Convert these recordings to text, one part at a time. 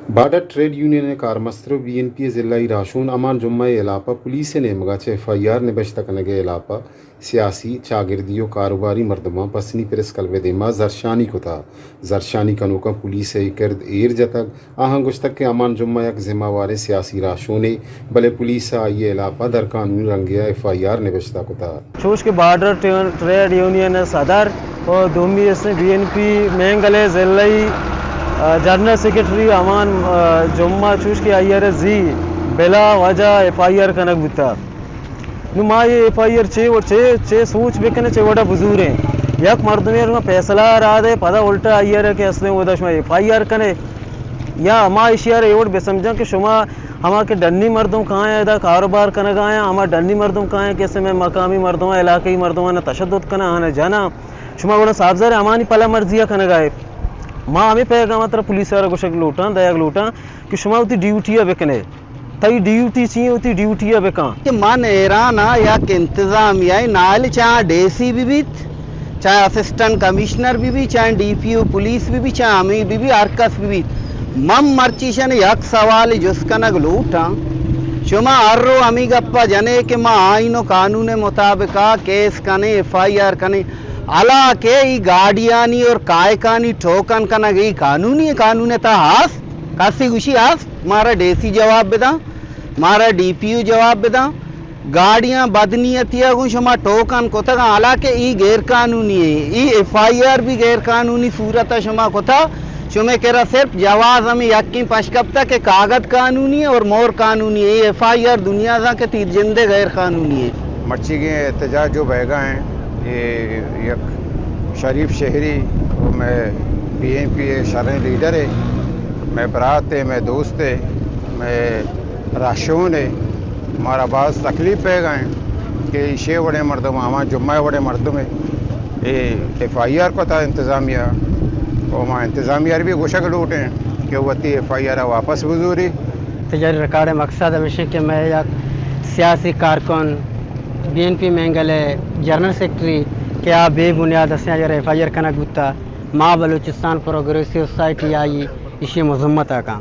बाडा trade union कारमस्त्रो BNP जिला राशून अमान जुम्मा इलापा police ने मगाचे एफआईआर निबश्ता कनगे इलापा सियासी चागिर्दियों कारोबारी मर्दमा पसनी प्रेस कलवे देमा जरशानी को था जरशानी कनोका पुलिस गर्द एर जतक आहं गुश्तक के अमान जुम्मा यक जिम्मेवार सियासी राशों ने भले पुलिस आई इलापा दर कानून रंगिया एफआईआर निबश्ता को था चूश के बाडा ट्रेड यूनियन सदर और दोमी बीएनपी मेंगले जिलाई जनरल सेक्रेटरी अमान जुम्मा चूश के अयर जी बिला वजह एफआईआर कनक बिता नुमा ये एफआईआर चे वो चे सोच बेकने चे वडा बुजुरे यक मर्दमेर में फैसला रादे पदा उल्टा अयर के असले वदश में एफआईआर कने या अमा इशियार एवड बेसमझा कि शुमा हमा के डन्नी मर्दों कहाँ है दा कारोबार कने गए हमा डन्नी मर्दों कहाँ है कैसे में मकामी मर्दों इलाकई मर्दों ने तशद्दुद कना आने जाना शुमा वडा साहबजारे अमानी पला मर्जिया कने गए माँ हमें पैगा मात्र पुलिस वाला कुछ लूटा दया लूटा कि शुमा उती ड्यूटी है बेकने तई ड्यूटी चाहिए उती ड्यूटी है बेका कि मन एराना या के इंतजाम या नाल चाहे डेसी भी चाहे असिस्टेंट कमिश्नर भी चाहे डीपीओ पुलिस भी चाहे हमी भी अरकस भी मम मर्चीशन यक सवाल जुस्कनग लूटा शुमा अर्रो अमी गप्पा जने के माँ आइनो कानून मुताबिका केस कने एफआईआर कने अला के ई गाड़ियानी और कायकानी ठोकन कना ई कानूनी था हास कासी गुशी हास मारा डेसी जवाब बेदा मारा डीपीयू जवाब बेदा गाड़ियां बदनीयतिया गुशमा ठोकन को था अला के ई गैर कानूनी है ई एफआईआर भी गैर कानूनी सूरत शमा को था शुमे केरा सिर्फ जवाज हमें यकीन पशकप्ता के कागज कानूनी है और मोर कानूनी है एफआईआर दुनिया सा के तीर जिंदे गैर कानूनी है मर्ची के एहतजाज जो बहगा हैं ये एक शरीफ शहरी और मैं बीएनपी शरह लीडर है मैं बरात है मैं दोस्त है मैं राशून है हमारा बास तकलीफ है गए कि शे बड़े मर्दम हमारा जुम्मा बड़े मर्दम है ये एफआईआर को था इंतज़ामिया और वहाँ इंतज़ामिया भी गोशक लूटे हैं कि वती एफआईआर वापस बुजूरी तजारी रिकॉर्ड मकसद हमेशा कि मैं एक सियासी कारकुन बीएनपी मेंगले जनरल सेक्रेटरी क्या बेबुनियाद असें अगर एफआईआर कनक गुत्ता माँ बलूचिस्तान प्रोग्रेसिव सोसाइटी आई इसी मजम्मत का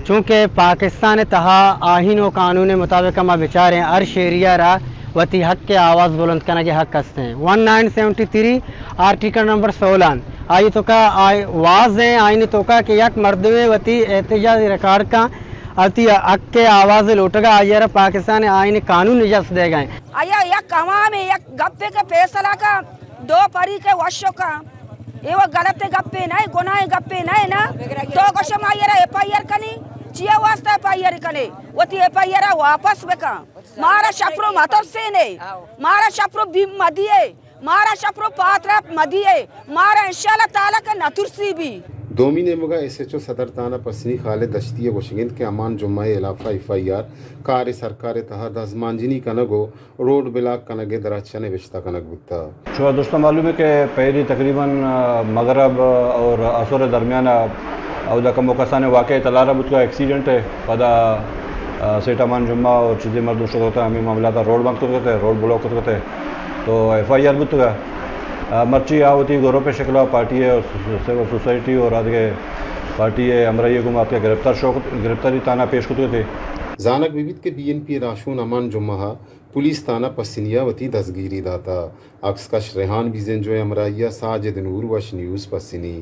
चूँकि पाकिस्तान तहा आहीन व कानून मुताबिक माँ बेचारे हर शहरिया रा वती हक के आवाज़ बुलंद करने के हक हस्ते हैं 1973 आर्टिकल नंबर 16 आई तो का वाज है आईन तो का कि यक मर्दमे वती एहतजाज रिकॉर्ड का अति अक्के आवाज़ लौटगा आयर पाकिस्तान आईन कानून निजस दे गए आया या कमा में या गप्पे के फैसला का दो परी के वर्षों का ये वो गलत गप्पे नहीं गुनाह गप्पे नहीं ना तो कोशम आयर एफआईआर कनी चिया वास्ता एफआईआर कने वती एफआईआर वापस बेका मारा शप्रो मतों से नहीं मारा शप्रो भीम मदिये मारा शप्रो पात्रा मदिये मारा इंशाल्लाह ताला का नतुरसी भी दोमी ने मगा एसएचओ सदर ताना पसनी खालिद दश्ती गोशगिंद के अमान जुम्मा इलाफा एफआईआर कार सरकार तहा दजमांजनी कनगो रोड ब्लाक कनगे दराचा ने विश्ता कनग बुत्ता शुआ दोस्तों मालूम है कि पहली तकरीबन मगरब और असर दरमियान अवदा का मौका ने वाक़ तलारा बुत का एक्सीडेंट है पदा सेठ अमान जुम्मा और चीज़ें मरदूस होता है हमें मामला था रोड बंद करते हैं रोड ब्लॉक करते हैं तो एफआईआर बुत का मर्ची आवती गौरव पे शक्ला पार्टी है और सोसाइटी और आगे पार्टी है हमरा ये गुमात के गिरफ्तारी ताना पेश करते थे जानक विविध के बीएनपी राशून अमान जुम्मा पुलिस ताना पसिनिया वती दसगिरी दाता अक्सकश रेहान बीजें जो अमराइया साजिद नूर वश न्यूज़ पसिनी